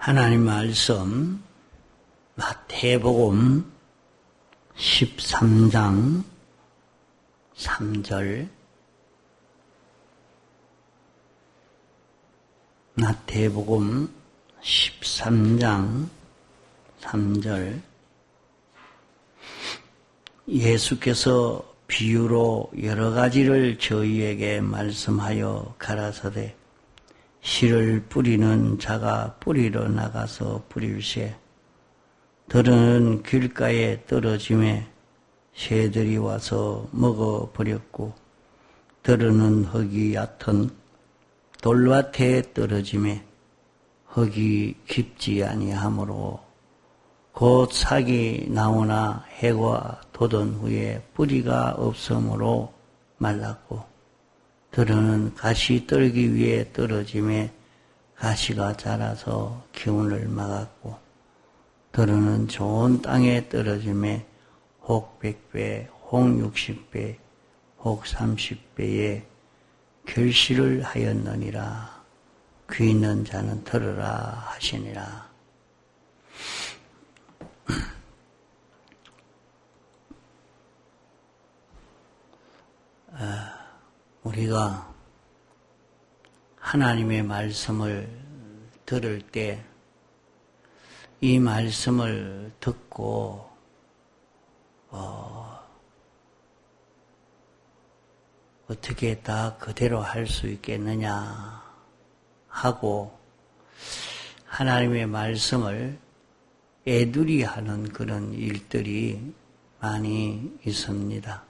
하나님 말씀 마태복음 13장 3절 마태복음 13장 3절 예수께서 비유로 여러 가지를 저희에게 말씀하여 가라사대 씨를 뿌리는 자가 뿌리러 나가서 뿌릴새 들은 길가에 떨어짐에 새들이 와서 먹어버렸고 들은 흙이 얕은 돌밭에 떨어짐에 흙이 깊지 아니하므로 곧 삭이 나오나 해가 돋은 후에 뿌리가 없으므로 말랐고 들은 가시 떨기 위해 떨어짐에 가시가 자라서 기운을 막았고 들은 좋은 땅에 떨어짐에 혹 100배, 혹 60배, 혹 30배의 결실을 하였느니라. 귀 있는 자는 들으라 하시니라. 우리가 하나님의 말씀을 들을 때 이 말씀을 듣고 어떻게 다 그대로 할 수 있겠느냐 하고 하나님의 말씀을 애두리 하는 그런 일들이 많이 있습니다.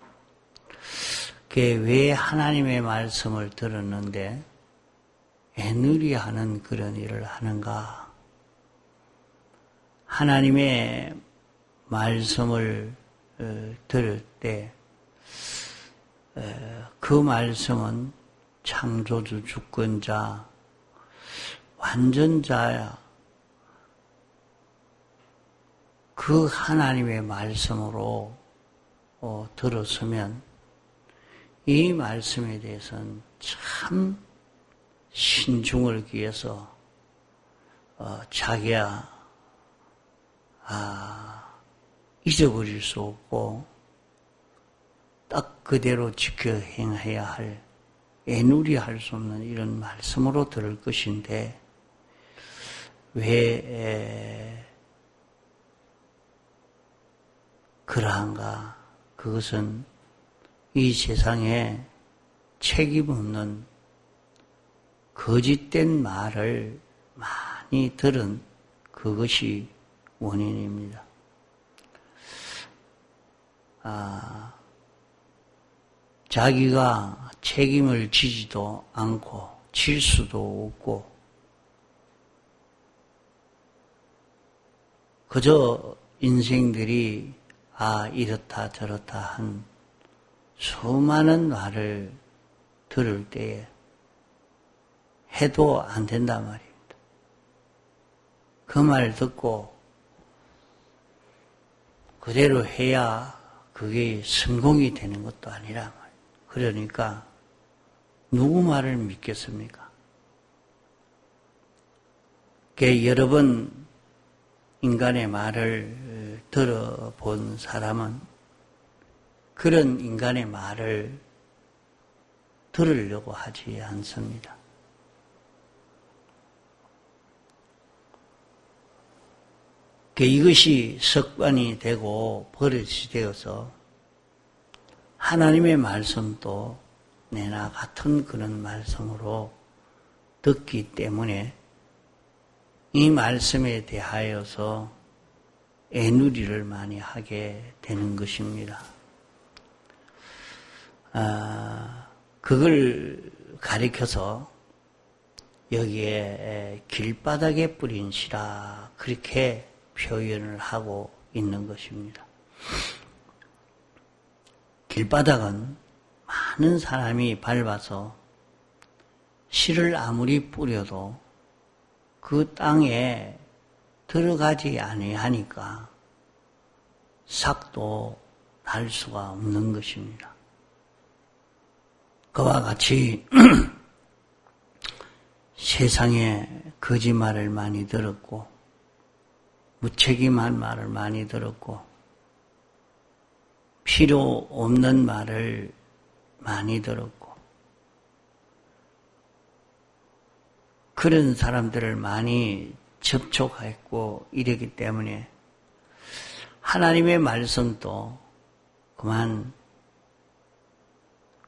왜 하나님의 말씀을 들었는데 애누리 하는 그런 일을 하는가? 하나님의 말씀을 들을 때 그 말씀은 창조주 주권자 완전자야. 그 하나님의 말씀으로 들었으면 이 말씀에 대해서는 참 신중을 기해서 자기야 잊어버릴 수 없고 딱 그대로 지켜 행해야 할 애누리 할 수 없는 이런 말씀으로 들을 것인데 왜 그러한가? 그것은 이 세상에 책임 없는 거짓된 말을 많이 들은 그것이 원인입니다. 자기가 책임을 지지도 않고 질 수도 없고 그저 인생들이 이렇다 저렇다 한 수많은 말을 들을 때에 해도 안 된단 말입니다. 그 말 듣고 그대로 해야 그게 성공이 되는 것도 아니라 말이에요. 그러니까 누구 말을 믿겠습니까? 여러 번 인간의 말을 들어본 사람은 그런 인간의 말을 들으려고 하지 않습니다. 이것이 습관이 되고 버릇이 되어서 하나님의 말씀도 내나 같은 그런 말씀으로 듣기 때문에 이 말씀에 대하여서 애누리를 많이 하게 되는 것입니다. 그걸 가리켜서 여기에 길바닥에 뿌린 씨라 그렇게 표현을 하고 있는 것입니다. 길바닥은 많은 사람이 밟아서 씨를 아무리 뿌려도 그 땅에 들어가지 아니하니까 싹도 날 수가 없는 것입니다. 그와 같이 세상에 거짓말을 많이 들었고 무책임한 말을 많이 들었고 필요 없는 말을 많이 들었고 그런 사람들을 많이 접촉했고 이러기 때문에 하나님의 말씀도 그만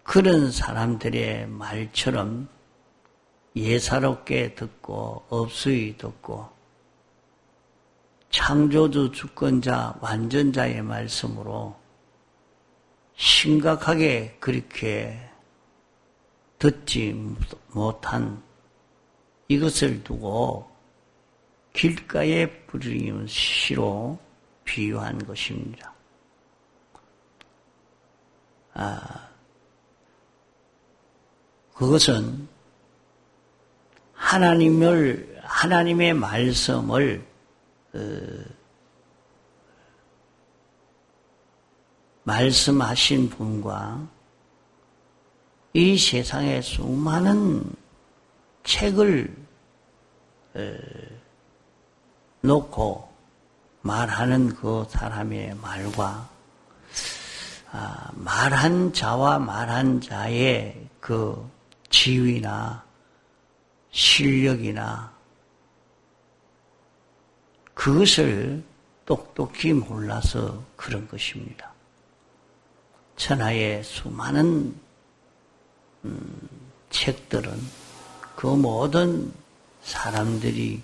그런 사람들의 말처럼 예사롭게 듣고 업수히 듣고 창조주 주권자 완전자의 말씀으로 심각하게 그렇게 듣지 못한 이것을 두고 길가에 부르는 시로 비유한 것입니다. 그것은 하나님의 말씀을 말씀하신 분과 이 세상에 수많은 책을 놓고 말하는 그 사람의 말과 말한 자와 말한 자의 그 지위나 실력이나 그것을 똑똑히 몰라서 그런 것입니다. 천하의 수많은 책들은 그 모든 사람들이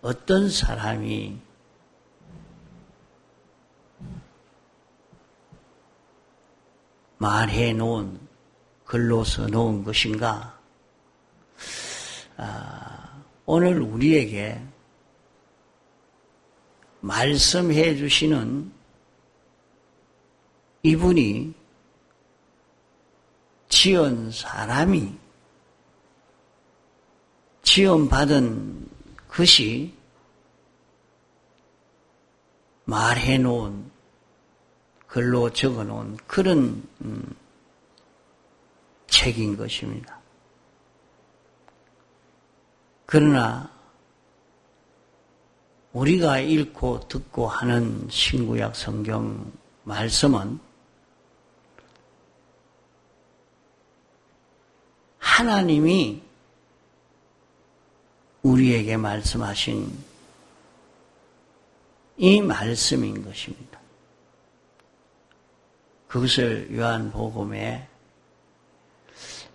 어떤 사람이 말해 놓은 글로 써 놓은 것인가? 오늘 우리에게 말씀해 주시는 이분이 지은 사람이 지원받은 것이 말해 놓은 글로 적어 놓은 그런 책인 것입니다. 그러나 우리가 읽고 듣고 하는 신구약 성경 말씀은 하나님이 우리에게 말씀하신 이 말씀인 것입니다. 그것을 요한복음에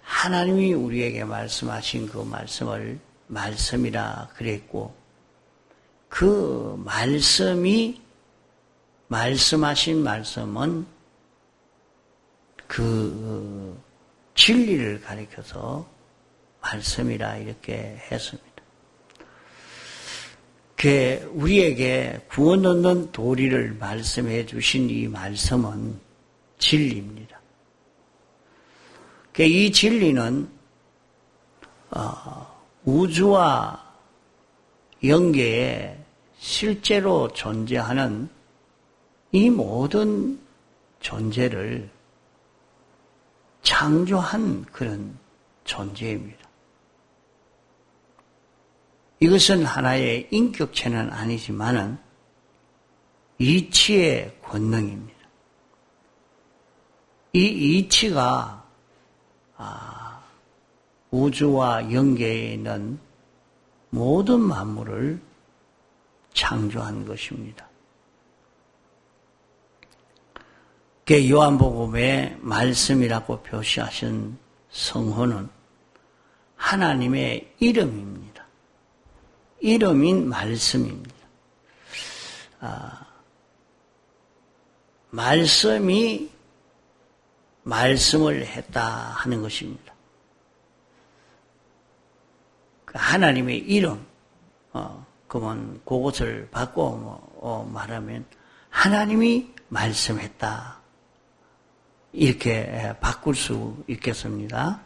하나님이 우리에게 말씀하신 그 말씀을 말씀이라 그랬고 그 말씀이 말씀하신 말씀은 그 진리를 가리켜서 말씀이라 이렇게 했습니다. 우리에게 구원 얻는 도리를 말씀해 주신 이 말씀은 진리입니다. 이 진리는 우주와 영계에 실제로 존재하는 이 모든 존재를 창조한 그런 존재입니다. 이것은 하나의 인격체는 아니지만은 이치의 권능입니다. 이 이치가 우주와 영계에 있는 모든 만물을 창조한 것입니다. 요한복음에 말씀이라고 표시하신 성호는 하나님의 이름입니다. 이름인 말씀입니다. 말씀이 말씀을 했다 하는 것입니다. 하나님의 이름, 그러면 그것을 바꿔 말하면 하나님이 말씀했다. 이렇게 바꿀 수 있겠습니다.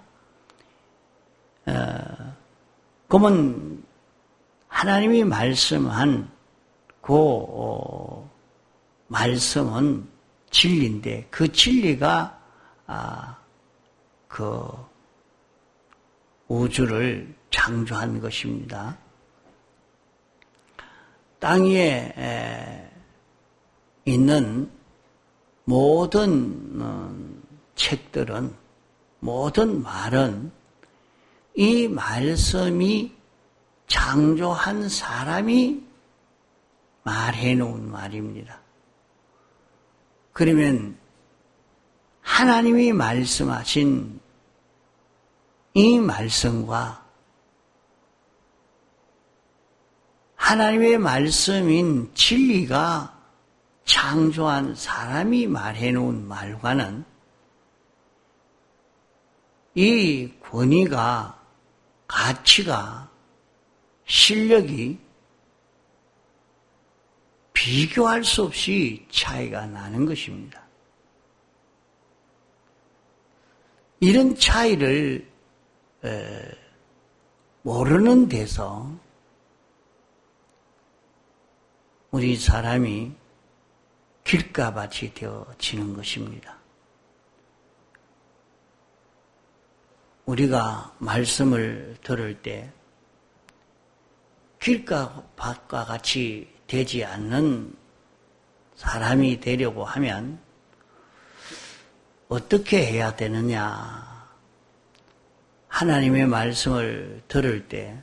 그러면 하나님이 말씀한 그 말씀은 진리인데 그 진리가 그 우주를 창조한 것입니다. 땅 위에 있는 모든 책들은, 모든 말은 이 말씀이 창조한 사람이 말해놓은 말입니다. 그러면 하나님이 말씀하신 이 말씀과 하나님의 말씀인 진리가 창조한 사람이 말해놓은 말과는 이 권위가, 가치가, 실력이 비교할 수 없이 차이가 나는 것입니다. 이런 차이를 모르는 데서 우리 사람이 길가밭이 되어지는 것입니다. 우리가 말씀을 들을 때 길가밭과 같이 되지 않는 사람이 되려고 하면 어떻게 해야 되느냐? 하나님의 말씀을 들을 때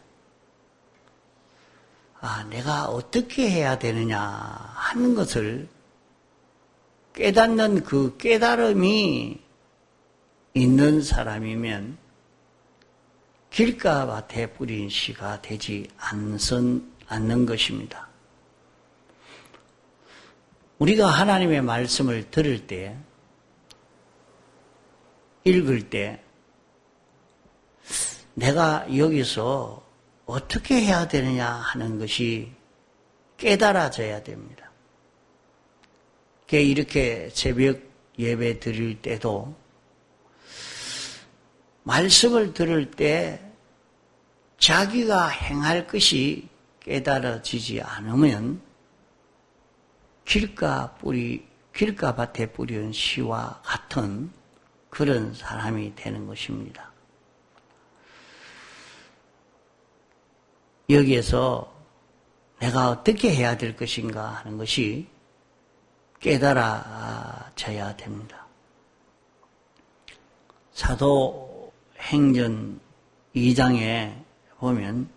내가 어떻게 해야 되느냐 하는 것을 깨닫는 그 깨달음이 있는 사람이면 길가밭에 뿌린 씨가 되지 않는 것입니다. 우리가 하나님의 말씀을 들을 때, 읽을 때 내가 여기서 어떻게 해야 되느냐 하는 것이 깨달아져야 됩니다. 이렇게 새벽 예배 드릴 때도 말씀을 들을 때 자기가 행할 것이 깨달아지지 않으면 길가밭에 뿌린 씨와 같은 그런 사람이 되는 것입니다. 여기에서 내가 어떻게 해야 될 것인가 하는 것이 깨달아져야 됩니다. 사도행전 2장에 보면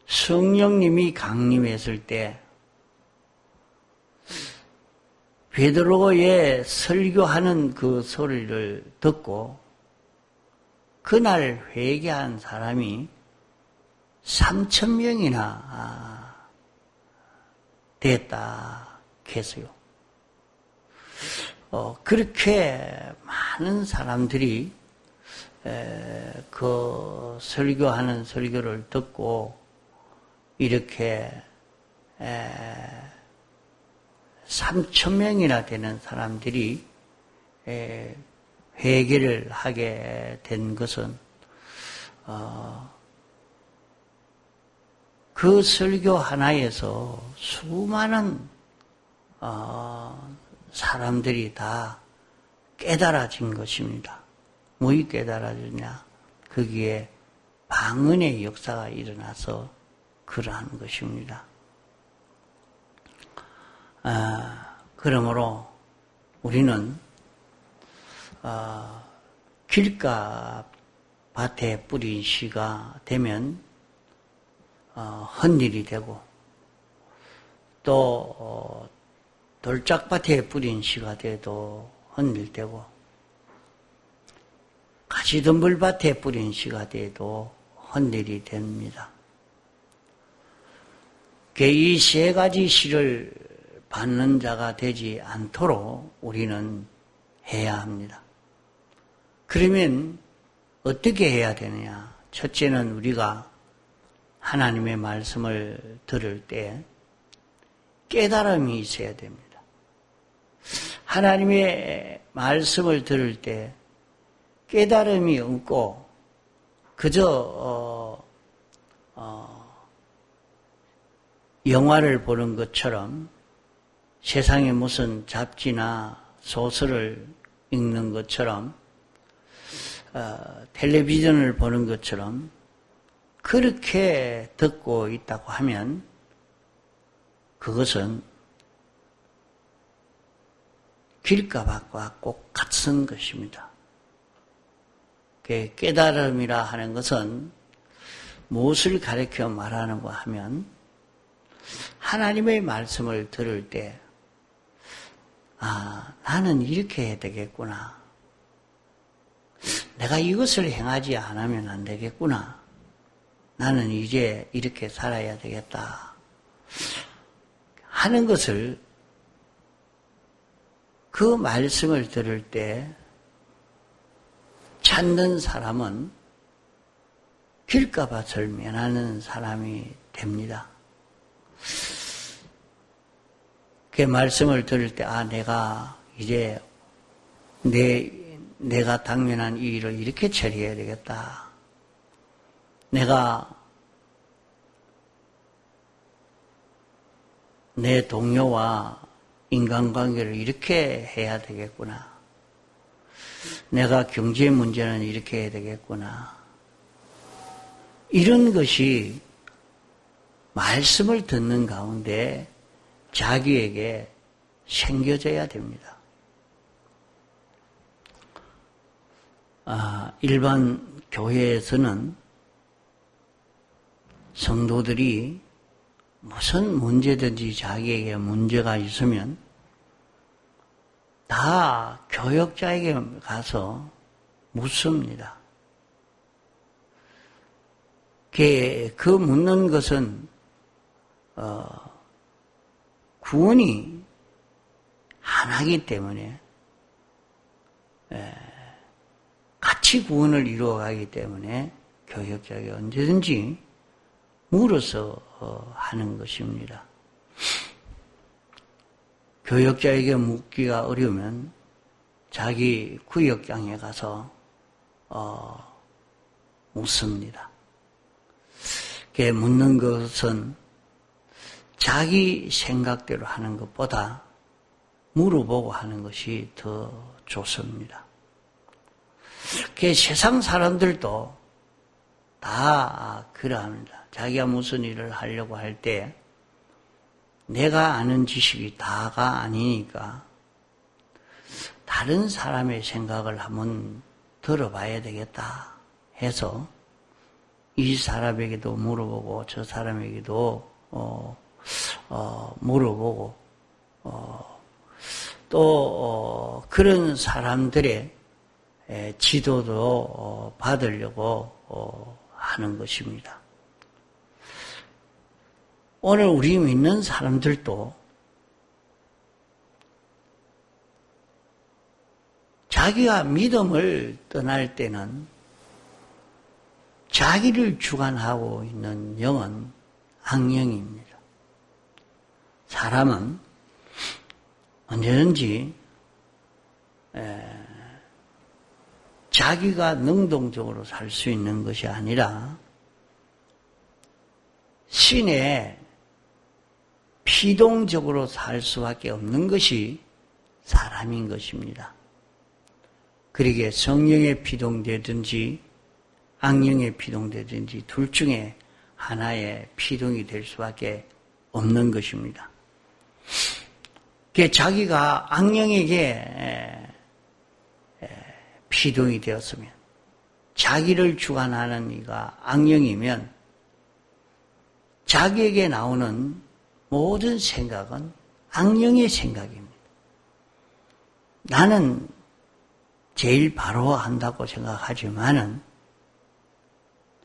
성령님이 강림했을 때 베드로의 설교하는 그 소리를 듣고 그날 회개한 사람이 3,000명이나 됐다 했어요. 그렇게 많은 사람들이 그 설교하는 설교를 듣고 이렇게 3,000명이나 되는 사람들이 회개를 하게 된 것은 그 설교 하나에서 수많은 사람들이 다 깨달아진 것입니다. 뭐이 깨달아지냐? 거기에 방언의 역사가 일어나서 그러한 것입니다. 그러므로 우리는 길가밭에 뿌린 씨가 되면 헛일이 되고 또 돌짝밭에 뿌린 씨가 돼도 헛일 되고 가시덤불밭에 뿌린 씨가 돼도 헛일이 됩니다. 이 세 가지 씨를 받는 자가 되지 않도록 우리는 해야 합니다. 그러면 어떻게 해야 되느냐? 첫째는 우리가 하나님의 말씀을 들을 때 깨달음이 있어야 됩니다. 하나님의 말씀을 들을 때 깨달음이 없고 그저 영화를 보는 것처럼 세상에 무슨 잡지나 소설을 읽는 것처럼 텔레비전을 보는 것처럼 그렇게 듣고 있다고 하면 그것은 길가밭과 꼭 같은 것입니다. 깨달음이라 하는 것은 무엇을 가르쳐 말하는가 하면 하나님의 말씀을 들을 때 나는 이렇게 해야 되겠구나. 내가 이것을 행하지 않으면 안 되겠구나. 나는 이제 이렇게 살아야 되겠다. 하는 것을 그 말씀을 들을 때 찾는 사람은 길가밭을 면하는 사람이 됩니다. 그 말씀을 들을 때 내가 이제 내가 당면한 이 일을 이렇게 처리해야 되겠다. 내가 내 동료와 인간관계를 이렇게 해야 되겠구나. 내가 경제 문제는 이렇게 해야 되겠구나. 이런 것이 말씀을 듣는 가운데 자기에게 생겨져야 됩니다. 일반 교회에서는 성도들이 무슨 문제든지 자기에게 문제가 있으면 다 교역자에게 가서 묻습니다. 그 묻는 것은 구원이 하나이기 때문에 같이 구원을 이루어가기 때문에 교역자에게 언제든지 물어서 하는 것입니다. 교역자에게 묻기가 어려우면 자기 구역장에 가서 묻습니다. 그 묻는 것은 자기 생각대로 하는 것보다 물어보고 하는 것이 더 좋습니다. 그 세상 사람들도 다 그러합니다. 자기가 무슨 일을 하려고 할 때 내가 아는 지식이 다가 아니니까 다른 사람의 생각을 한번 들어봐야 되겠다 해서 이 사람에게도 물어보고 저 사람에게도 물어보고 또 그런 사람들의 지도도 받으려고 하는 것입니다. 오늘 우리 믿는 사람들도 자기가 믿음을 떠날 때는 자기를 주관하고 있는 영은 악령입니다. 사람은 언제든지 자기가 능동적으로 살 수 있는 것이 아니라 신의 피동적으로 살 수밖에 없는 것이 사람인 것입니다. 그러기에 성령에 피동되든지 악령에 피동되든지 둘 중에 하나의 피동이 될 수밖에 없는 것입니다. 자기가 악령에게 피동이 되었으면 자기를 주관하는 이가 악령이면 자기에게 나오는 모든 생각은 악령의 생각입니다. 나는 제일 바로 한다고 생각하지만은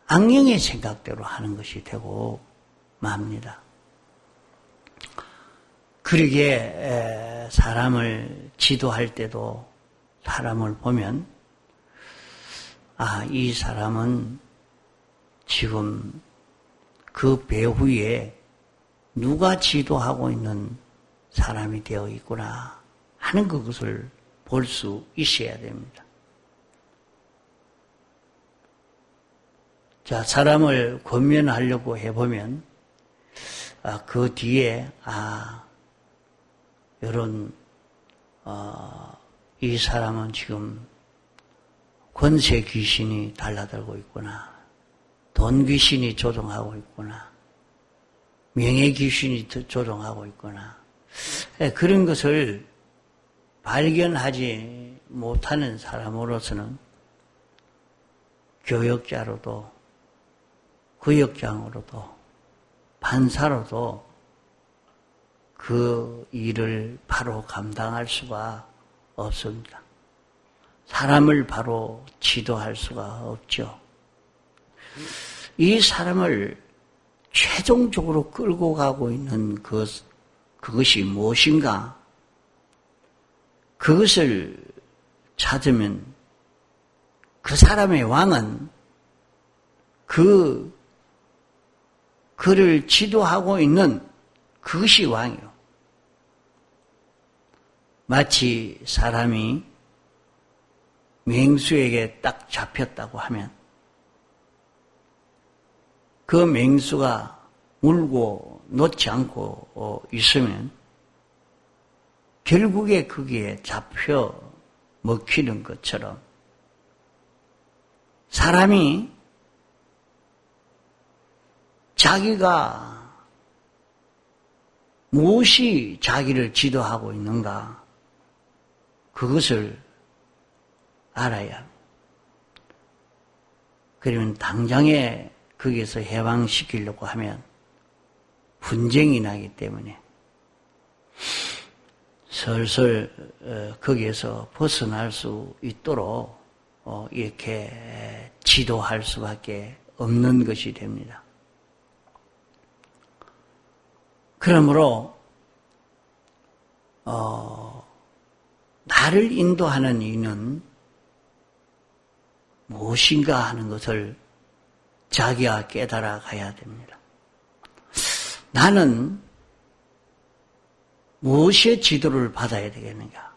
악령의 생각대로 하는 것이 되고 맙니다. 그러기에 사람을 지도할 때도 사람을 보면 이 사람은 지금 그 배후에 누가 지도하고 있는 사람이 되어 있구나 하는 그것을 볼 수 있어야 됩니다. 자, 사람을 권면하려고 해보면 그 뒤에 이런 이 사람은 지금 권세 귀신이 달라들고 있구나. 돈 귀신이 조종하고 있구나. 명예 귀신이 조종하고 있구나. 그런 것을 발견하지 못하는 사람으로서는 교역자로도 구역장으로도 판사로도 그 일을 바로 감당할 수가 없습니다. 사람을 바로 지도할 수가 없죠. 이 사람을 최종적으로 끌고 가고 있는 그것이 무엇인가? 그것을 찾으면 그 사람의 왕은 그를 지도하고 있는 그것이 왕이요. 마치 사람이 맹수에게 딱 잡혔다고 하면 그 맹수가 물고 놓지 않고 있으면 결국에 거기에 잡혀 먹히는 것처럼 사람이 자기가 무엇이 자기를 지도하고 있는가 그것을 알아야 합니다. 그러면 당장에 거기에서 해방시키려고 하면 분쟁이 나기 때문에 슬슬 거기에서 벗어날 수 있도록 이렇게 지도할 수밖에 없는 것이 됩니다. 그러므로 나를 인도하는 이는 무엇인가 하는 것을 자기가 깨달아 가야 됩니다. 나는 무엇의 지도를 받아야 되겠는가?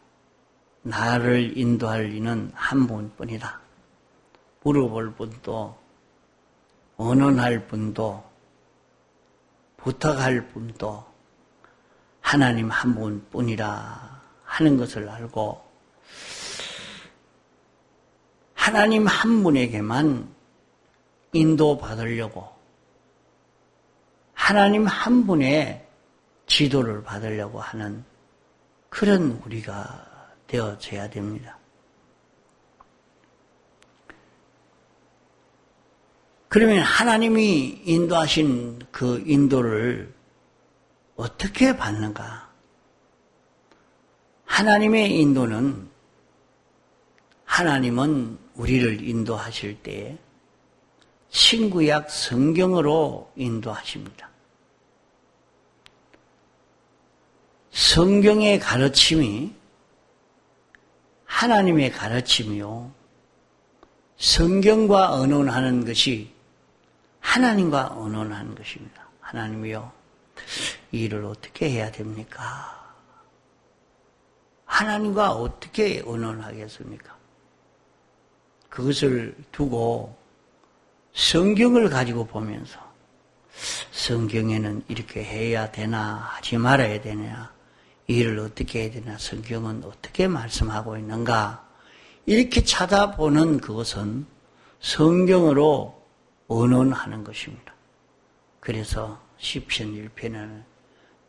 나를 인도할 이는 한 분뿐이다. 물어볼 분도, 언언할 분도, 부탁할 분도 하나님 한 분뿐이라 하는 것을 알고 하나님 한 분에게만 인도받으려고 하나님 한 분의 지도를 받으려고 하는 그런 우리가 되어져야 됩니다. 그러면 하나님이 인도하신 그 인도를 어떻게 받는가? 하나님의 인도는 하나님은 우리를 인도하실 때에 신구약 성경으로 인도하십니다. 성경의 가르침이 하나님의 가르침이요. 성경과 언언하는 것이 하나님과 언언하는 것입니다. 하나님이요. 이 일을 어떻게 해야 됩니까? 하나님과 어떻게 언언하겠습니까? 그것을 두고 성경을 가지고 보면서 성경에는 이렇게 해야 되나 하지 말아야 되냐 이 일을 어떻게 해야 되나 성경은 어떻게 말씀하고 있는가 이렇게 찾아보는 그것은 성경으로 언언하는 것입니다. 그래서 시편 1편에는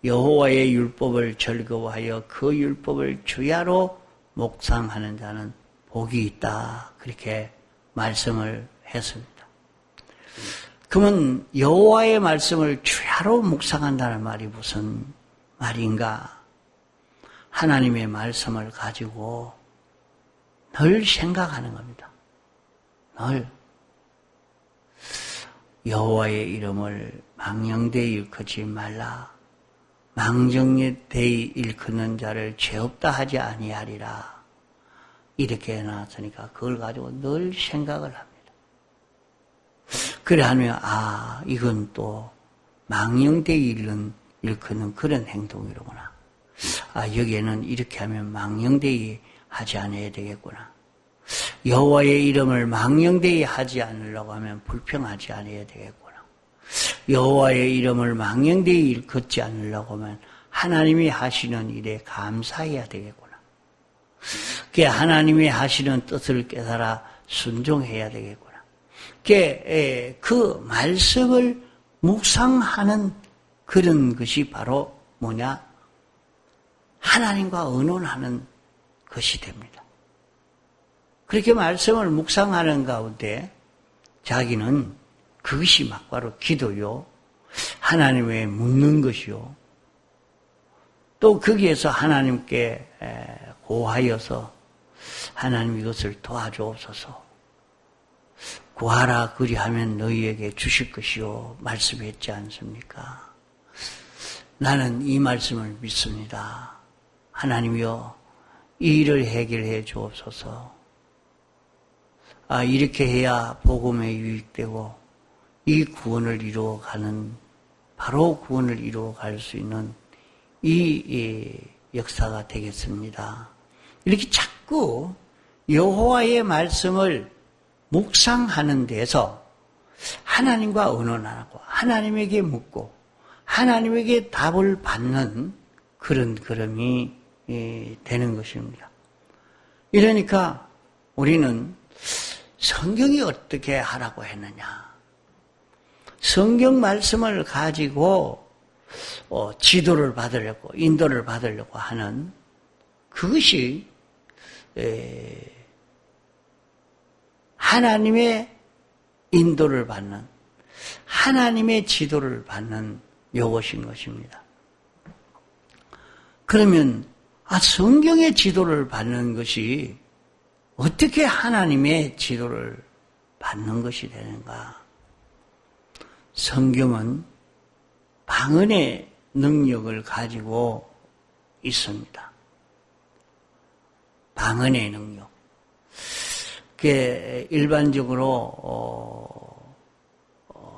여호와의 율법을 즐거워하여 그 율법을 주야로 묵상하는 자는 복이 있다. 그렇게 말씀을 했습니다. 그러면 여호와의 말씀을 주야로 묵상한다는 말이 무슨 말인가? 하나님의 말씀을 가지고 늘 생각하는 겁니다. 늘 여호와의 이름을 망령되이 일컫지 말라. 망령되이 일컫는 자를 죄 없다 하지 아니하리라. 이렇게 해놨으니까 그걸 가지고 늘 생각을 합니다. 그래 하면 이건 또 망령되이 일컫는 그런 행동이로구나. 여기에는 이렇게 하면 망령되이 하지 않아야 되겠구나. 여호와의 이름을 망령되이 하지 않으려고 하면 불평하지 않아야 되겠구나. 여호와의 이름을 망령되이 일컫지 않으려고 하면 하나님이 하시는 일에 감사해야 되겠구나. 그게 하나님이 하시는 뜻을 깨달아 순종해야 되겠구나. 그 말씀을 묵상하는 그런 것이 바로 뭐냐? 하나님과 의논하는 것이 됩니다. 그렇게 말씀을 묵상하는 가운데 자기는 그것이 막바로 기도요, 하나님에 묻는 것이요, 또 거기에서 하나님께 고하여서 하나님 이것을 도와주옵소서, 구하라 그리하면 너희에게 주실 것이요 말씀했지 않습니까? 나는 이 말씀을 믿습니다. 하나님이여 이 일을 해결해 주옵소서. 이렇게 해야 복음에 유익되고 이 구원을 이루어가는, 바로 구원을 이루어갈 수 있는 이 역사가 되겠습니다. 이렇게 자꾸 여호와의 말씀을 묵상하는 데서 하나님과 의논하고 하나님에게 묻고 하나님에게 답을 받는 그런 걸음이 되는 것입니다. 이러니까 우리는 성경이 어떻게 하라고 했느냐, 성경 말씀을 가지고 지도를 받으려고, 인도를 받으려고 하는 그것이 하나님의 인도를 받는, 하나님의 지도를 받는 요것인 것입니다. 그러면 성경의 지도를 받는 것이 어떻게 하나님의 지도를 받는 것이 되는가? 성경은 방언의 능력을 가지고 있습니다. 방언의 능력. 그게 일반적으로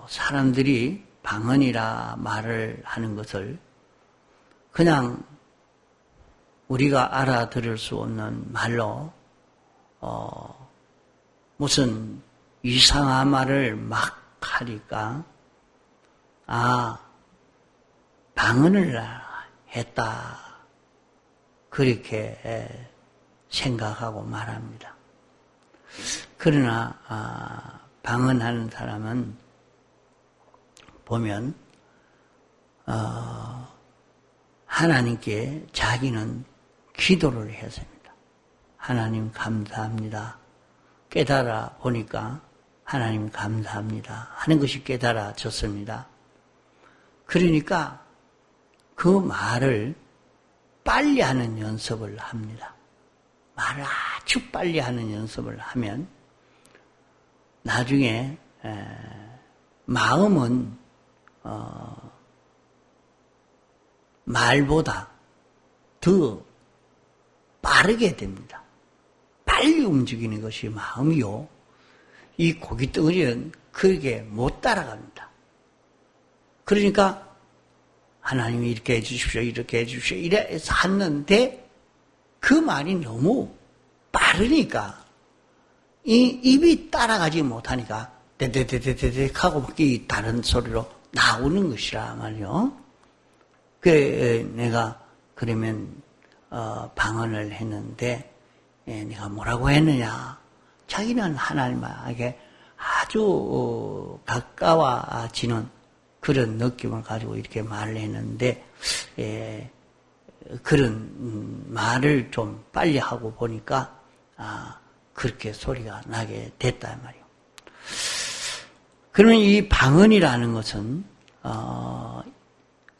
사람들이 방언이라 말을 하는 것을 그냥 우리가 알아들을 수 없는 말로 무슨 이상한 말을 막 하니까 방언을 했다, 그렇게 생각하고 말합니다. 그러나 방언하는 사람은 보면 하나님께 자기는 기도를 했습니다. 하나님 감사합니다. 깨달아 보니까 하나님 감사합니다 하는 것이 깨달아졌습니다. 그러니까 그 말을 빨리 하는 연습을 합니다. 말을 아주 빨리 하는 연습을 하면 나중에 마음은 말보다 더 빠르게 됩니다. 빨리 움직이는 것이 마음이요, 이 고깃덩어리는 그게 못 따라갑니다. 그러니까 하나님이 이렇게 해주십시오, 이렇게 해주십시오 이래서 하는데 그 말이 너무 빠르니까 이 입이 따라가지 못하니까 데데데데데 하고 이 다른 소리로 나오는 것이라 말이요. 그래 내가 그러면 방언을 했는데 내가 뭐라고 했느냐, 자기는 하나님에게 아주 가까워지는 그런 느낌을 가지고 이렇게 말을 했는데 그런 말을 좀 빨리 하고 보니까 그렇게 소리가 나게 됐단 말이에요. 그러면 이 방언이라는 것은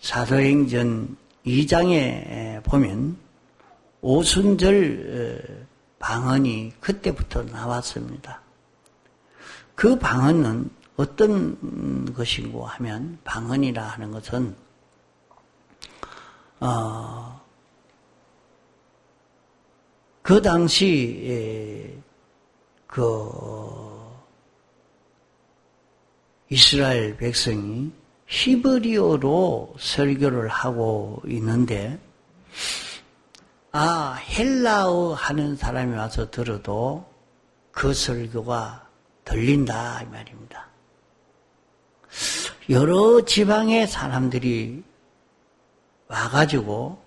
사도행전 2장에 보면 오순절 방언이 그때부터 나왔습니다. 그 방언은 어떤 것인고 하면, 방언이라 하는 것은 그 당시 이스라엘 백성이 히브리어로 설교를 하고 있는데 헬라어 하는 사람이 와서 들어도 그 설교가 들린다 이 말입니다. 여러 지방의 사람들이 와가지고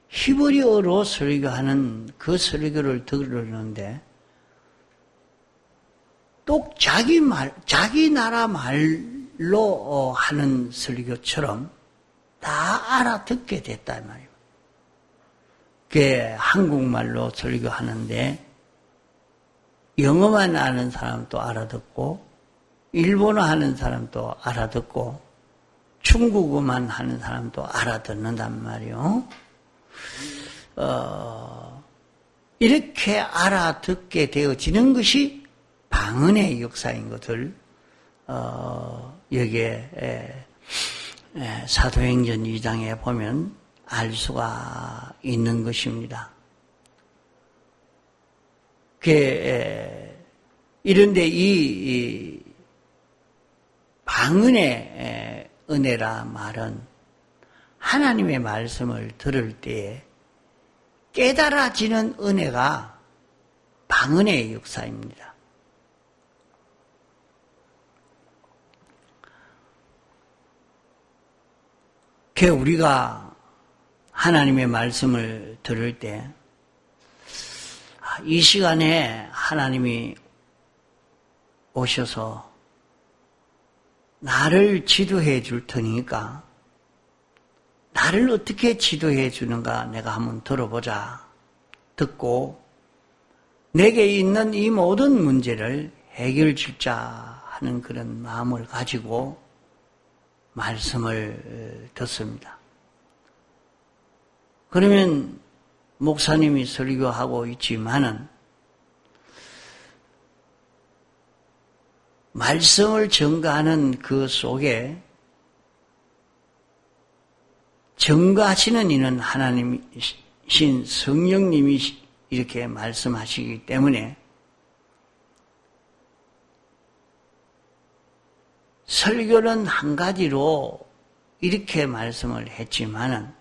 히브리어로 설교하는 그 설교를 들으는데 똑 자기 나라 말로 하는 설교처럼 다 알아듣게 됐단 말이에요. 그게 한국말로 설교하는데 영어만 아는 사람도 알아듣고 일본어 하는 사람도 알아듣고 중국어만 하는 사람도 알아듣는단 말이에요. 이렇게 알아듣게 되어지는 것이 방언의 역사인 것을 여기에 사도행전 2장에 보면 알 수가 있는 것입니다. 이런데 이 방언의 은혜라 말은 하나님의 말씀을 들을 때에 깨달아지는 은혜가 방언의 역사입니다. 우리가 하나님의 말씀을 들을 때 이 시간에 하나님이 오셔서 나를 지도해 줄 테니까 나를 어떻게 지도해 주는가 내가 한번 들어보자. 듣고 내게 있는 이 모든 문제를 해결 짓자 하는 그런 마음을 가지고 말씀을 듣습니다. 그러면 목사님이 설교하고 있지만은 말씀을 전가하는 그 속에 전가하시는 이는 하나님이신 성령님이 이렇게 말씀하시기 때문에 설교는 한 가지로 이렇게 말씀을 했지만은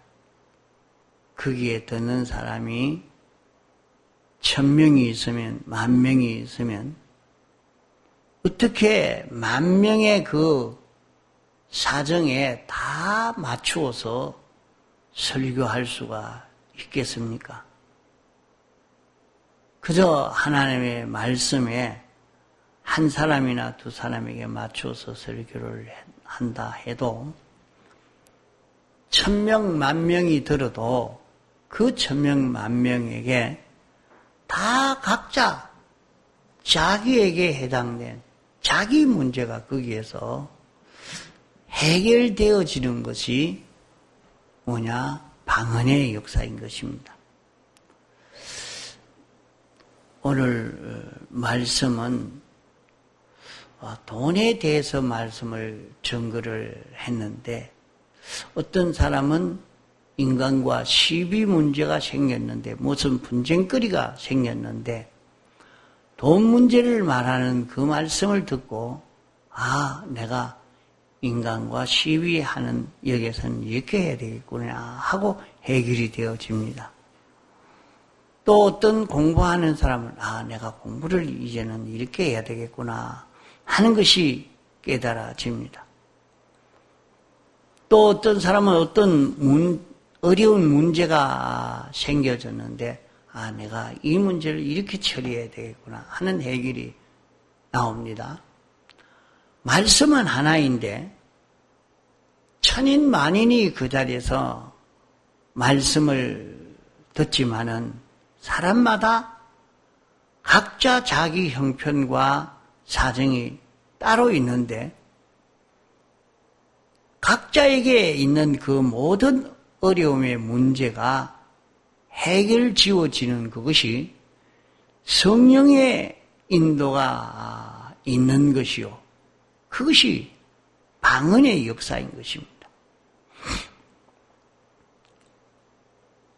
거기에 듣는 사람이 1000명이 있으면 10,000명이 있으면 어떻게 10,000명의 그 사정에 다 맞추어서 설교할 수가 있겠습니까? 그저 하나님의 말씀에 한 사람이나 두 사람에게 맞춰서 설교를 한다 해도 1000명, 10,000명이 들어도 그 1000명, 10,000명에게 다 각자 자기에게 해당된 자기 문제가 거기에서 해결되어지는 것이 뭐냐? 방언의 역사인 것입니다. 오늘 말씀은 돈에 대해서 말씀을 전거를 했는데 어떤 사람은 인간과 시비 문제가 생겼는데 무슨 분쟁거리가 생겼는데 돈 문제를 말하는 그 말씀을 듣고 내가 인간과 시비하는 역에서는 이렇게 해야 되겠구나 하고 해결이 되어집니다. 또 어떤 공부하는 사람은 내가 공부를 이제는 이렇게 해야 되겠구나 하는 것이 깨달아집니다. 또 어떤 사람은 어떤 어려운 문제가 생겨졌는데 내가 이 문제를 이렇게 처리해야 되겠구나 하는 해결이 나옵니다. 말씀은 하나인데 천인 만인이 그 자리에서 말씀을 듣지만은 사람마다 각자 자기 형편과 사정이 따로 있는데 각자에게 있는 그 모든 어려움의 문제가 해결 지어지는 그것이 성령의 인도가 있는 것이요. 그것이 방언의 역사인 것입니다.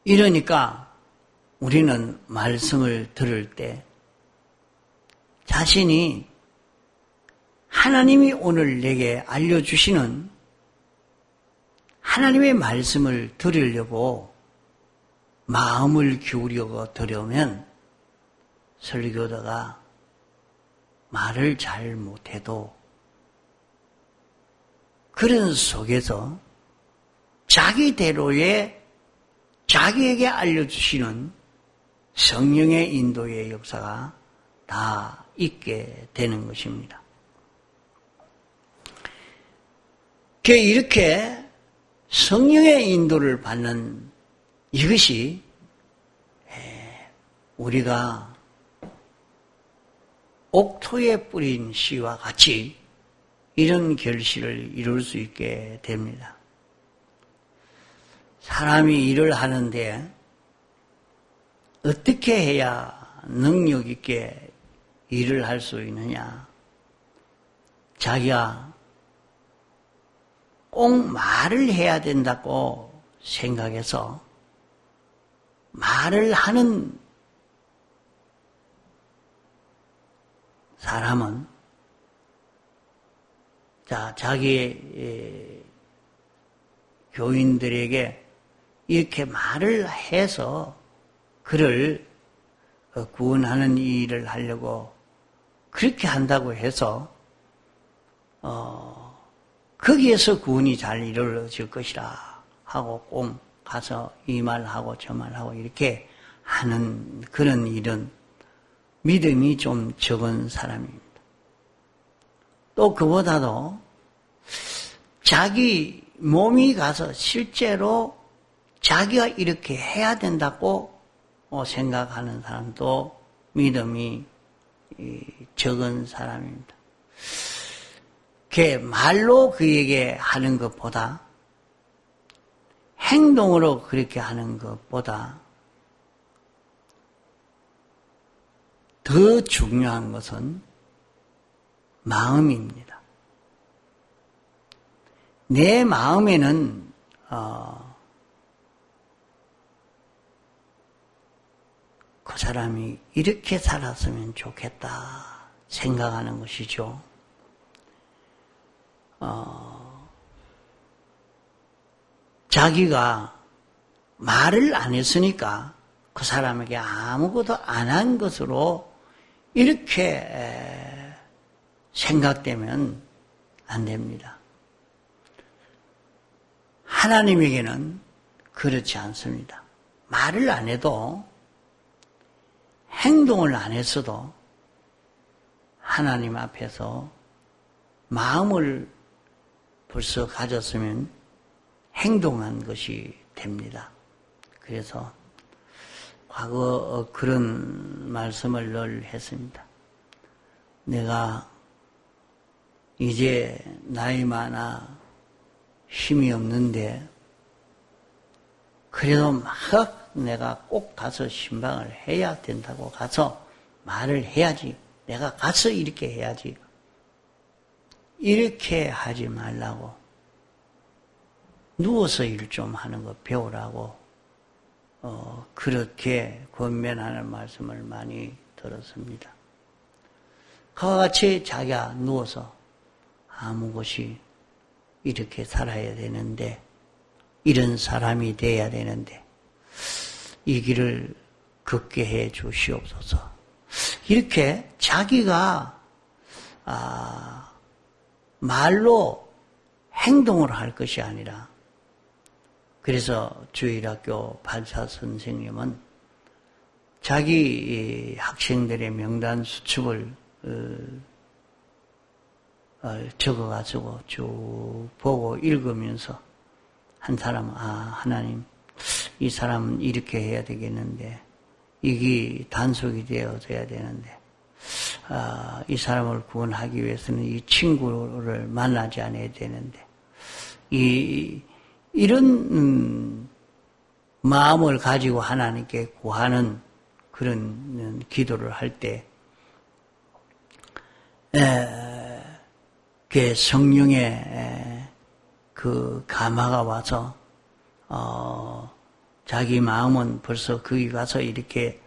이러니까 우리는 말씀을 들을 때 자신이 하나님이 오늘 내게 알려주시는 하나님의 말씀을 들으려고 마음을 기울여 들으면 설교자가 말을 잘 못해도 그런 속에서 자기대로의 자기에게 알려주시는 성령의 인도의 역사가 다 있게 되는 것입니다. 이렇게 성령의 인도를 받는 이것이 우리가 옥토에 뿌린 씨와 같이 이런 결실을 이룰 수 있게 됩니다. 사람이 일을 하는데 어떻게 해야 능력 있게 일을 할 수 있느냐? 자기가 꼭 말을 해야 된다고 생각해서 말을 하는 사람은 자기의 교인들에게 이렇게 말을 해서 그를 구원하는 일을 하려고 그렇게 한다고 해서 거기에서 구원이 잘 이루어질 것이라 하고 꼭 가서 이 말하고 저 말하고 이렇게 하는 그런 일은 믿음이 좀 적은 사람입니다. 또 그보다도 자기 몸이 가서 실제로 자기가 이렇게 해야 된다고 생각하는 사람도 믿음이 적은 사람입니다. 말로 그에게 하는 것보다 행동으로 그렇게 하는 것보다 더 중요한 것은 마음입니다. 내 마음에는 그 사람이 이렇게 살았으면 좋겠다 생각하는 것이죠. 자기가 말을 안 했으니까 그 사람에게 아무것도 안 한 것으로 이렇게 생각되면 안 됩니다. 하나님에게는 그렇지 않습니다. 말을 안 해도 행동을 안 했어도 하나님 앞에서 마음을 벌써 가졌으면 행동한 것이 됩니다. 그래서 과거 그런 말씀을 늘 했습니다. 내가 이제 나이 많아 힘이 없는데 그래도 막 내가 꼭 가서 신방을 해야 된다고 가서 말을 해야지. 내가 가서 이렇게 해야지. 이렇게 하지 말라고. 누워서 일 좀 하는 거 배우라고 그렇게 권면하는 말씀을 많이 들었습니다. 그와 같이 자기가 누워서 아무 것이 이렇게 살아야 되는데 이런 사람이 돼야 되는데 이 길을 걷게 해 주시옵소서. 이렇게 자기가 말로 행동을 할 것이 아니라 그래서 주일학교 발사 선생님은 자기 학생들의 명단 수첩을 적어가지고 쭉 보고 읽으면서 한 사람은 하나님 이 사람은 이렇게 해야 되겠는데 이게 단속이 되어져야 되는데 이 사람을 구원하기 위해서는 이 친구를 만나지 않아야 되는데 이런 마음을 가지고 하나님께 구하는 그런 기도를 할 때 성령의 그 감화가 와서 자기 마음은 벌써 거기 가서 이렇게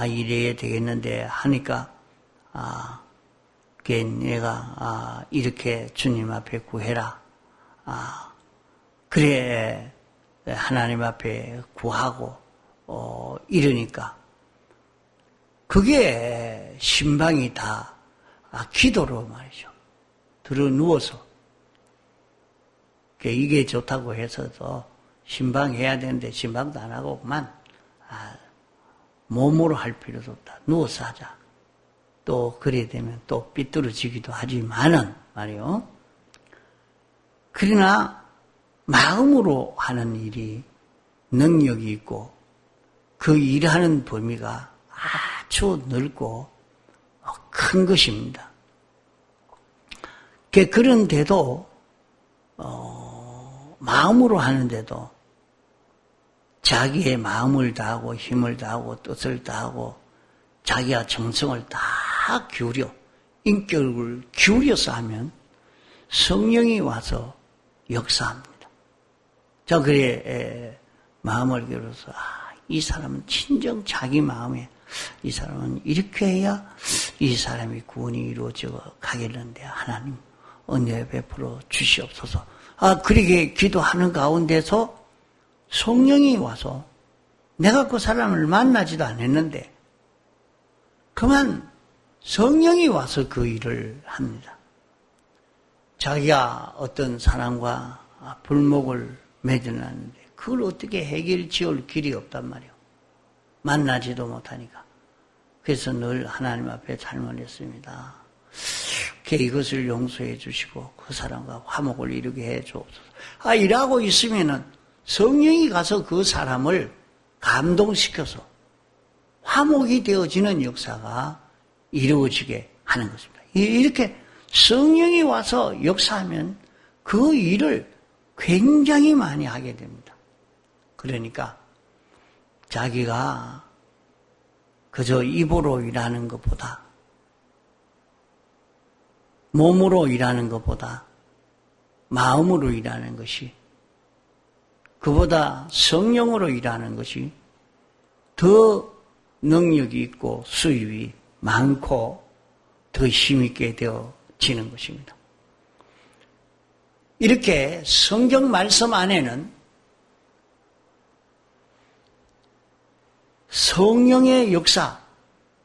이래야 되겠는데 하니까 내가 이렇게 주님 앞에 구해라. 그래 하나님 앞에 구하고 이러니까 그게 신방이 다 기도로 말이죠. 들어 누워서 이게 좋다고 해서도 신방해야 되는데 신방도 안 하고 그만 몸으로 할 필요도 없다. 누워서 하자. 또 그래 되면 또 삐뚤어지기도 하지만은 말이요. 그러나 마음으로 하는 일이 능력이 있고 그 일하는 범위가 아주 넓고 큰 것입니다. 그런데도 마음으로 하는데도 자기의 마음을 다하고 힘을 다하고 뜻을 다하고 자기가 정성을 다 기울여 인격을 기울여서 하면 성령이 와서 역사합니다. 자, 그래 마음을 기울여서 이 사람은 진정 자기 마음에 이 사람은 이렇게 해야 이 사람이 구원이 이루어져 가겠는데 하나님 은혜 베풀어 주시옵소서. 그렇게 기도하는 가운데서 성령이 와서 내가 그 사람을 만나지도 않았는데 그만 성령이 와서 그 일을 합니다. 자기가 어떤 사람과 불목을 맺어놨는데 그걸 어떻게 해결 지을 길이 없단 말이에요. 만나지도 못하니까. 그래서 늘 하나님 앞에 잘못했습니다. 이것을 용서해 주시고 그 사람과 화목을 이루게 해 주옵소서. 일하고 있으면은 성령이 가서 그 사람을 감동시켜서 화목이 되어지는 역사가 이루어지게 하는 것입니다. 이렇게 성령이 와서 역사하면 그 일을 굉장히 많이 하게 됩니다. 그러니까 자기가 그저 입으로 일하는 것보다 몸으로 일하는 것보다 마음으로 일하는 것이 그보다 성령으로 일하는 것이 더 능력이 있고 수입이 많고 더 힘있게 되어지는 것입니다. 이렇게 성경 말씀 안에는 성령의 역사,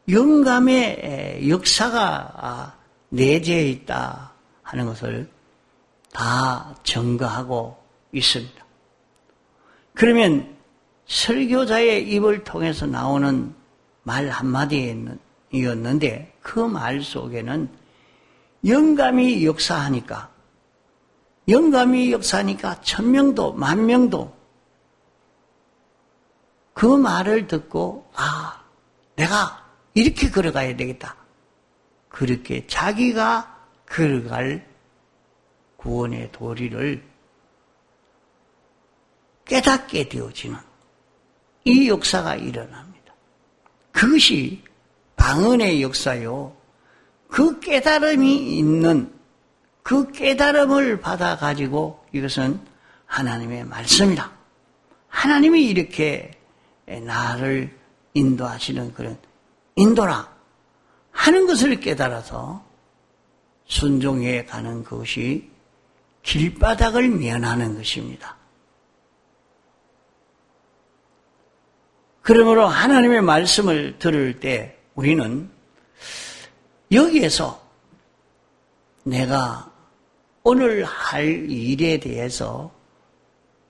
영감의 역사가 내재해 있다 하는 것을 다 증거하고 있습니다. 그러면 설교자의 입을 통해서 나오는 말 한마디였는데 그 말 속에는 영감이 역사하니까 1000명도 10,000명도 그 말을 듣고 내가 이렇게 걸어가야 되겠다. 그렇게 자기가 걸어갈 구원의 도리를 깨닫게 되어지는 이 역사가 일어납니다. 그것이 방언의 역사요. 그 깨달음이 있는 그 깨달음을 받아가지고 이것은 하나님의 말씀이다. 하나님이 이렇게 나를 인도하시는 그런 인도라 하는 것을 깨달아서 순종해 가는 것이 길바닥을 면하는 것입니다. 그러므로 하나님의 말씀을 들을 때 우리는 여기에서 내가 오늘 할 일에 대해서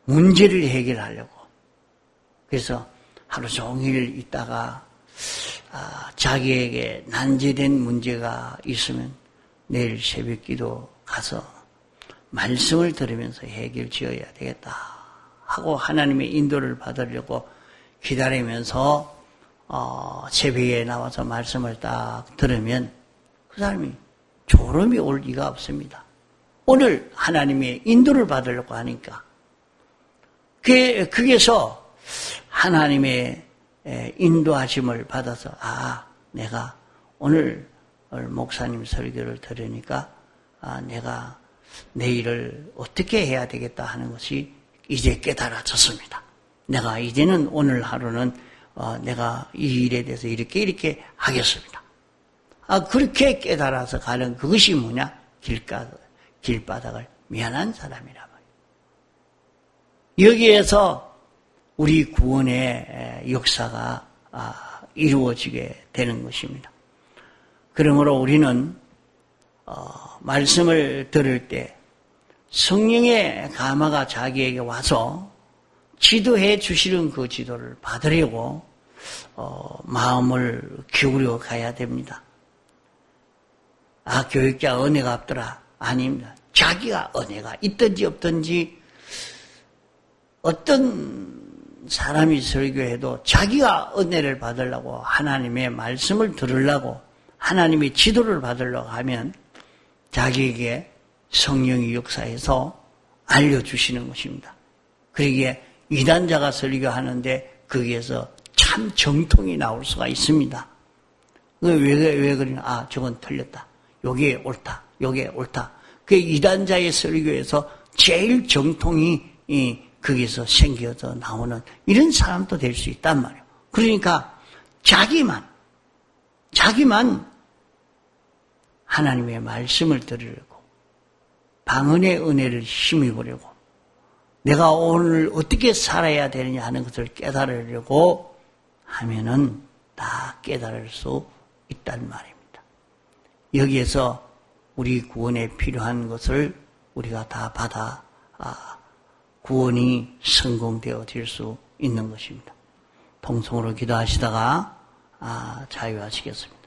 문제를 해결하려고 그래서 하루 종일 있다가 자기에게 난제된 문제가 있으면 내일 새벽기도 가서 말씀을 들으면서 해결 지어야 되겠다 하고 하나님의 인도를 받으려고 기다리면서 새벽에 나와서 말씀을 딱 들으면 그 사람이 졸음이 올 리가 없습니다. 오늘 하나님의 인도를 받으려고 하니까 거기에서 하나님의 인도하심을 받아서 내가 오늘 목사님 설교를 들으니까 내가 내일을 어떻게 해야 되겠다 하는 것이 이제 깨달아졌습니다. 내가 이제는 오늘 하루는 내가 이 일에 대해서 이렇게 하겠습니다. 그렇게 깨달아서 가는 그것이 뭐냐? 길바닥을 면한 사람이라 말이에요. 여기에서 우리 구원의 역사가 이루어지게 되는 것입니다. 그러므로 우리는 말씀을 들을 때 성령의 감화가 자기에게 와서 지도해 주시는 그 지도를 받으려고 마음을 기울여 가야 됩니다. 교육자 은혜가 없더라. 아닙니다. 자기가 은혜가 있든지 없든지 어떤 사람이 설교해도 자기가 은혜를 받으려고 하나님의 말씀을 들으려고 하나님의 지도를 받으려고 하면 자기에게 성령이 역사해서 알려주시는 것입니다. 그러기에 이단자가 설교하는데 거기에서 참 정통이 나올 수가 있습니다. 왜 그러냐? 저건 틀렸다. 요게 옳다. 요게 옳다. 그 이단자의 설교에서 제일 정통이 거기서 생겨서 나오는 이런 사람도 될 수 있단 말이에요. 그러니까 자기만 하나님의 말씀을 들으려고 방언의 은혜를 힘입으려고 내가 오늘 어떻게 살아야 되느냐 하는 것을 깨달으려고 하면은 다 깨달을 수 있단 말입니다. 여기에서 우리 구원에 필요한 것을 우리가 다 받아 구원이 성공되어질 수 있는 것입니다. 통성으로 기도하시다가 자유하시겠습니다.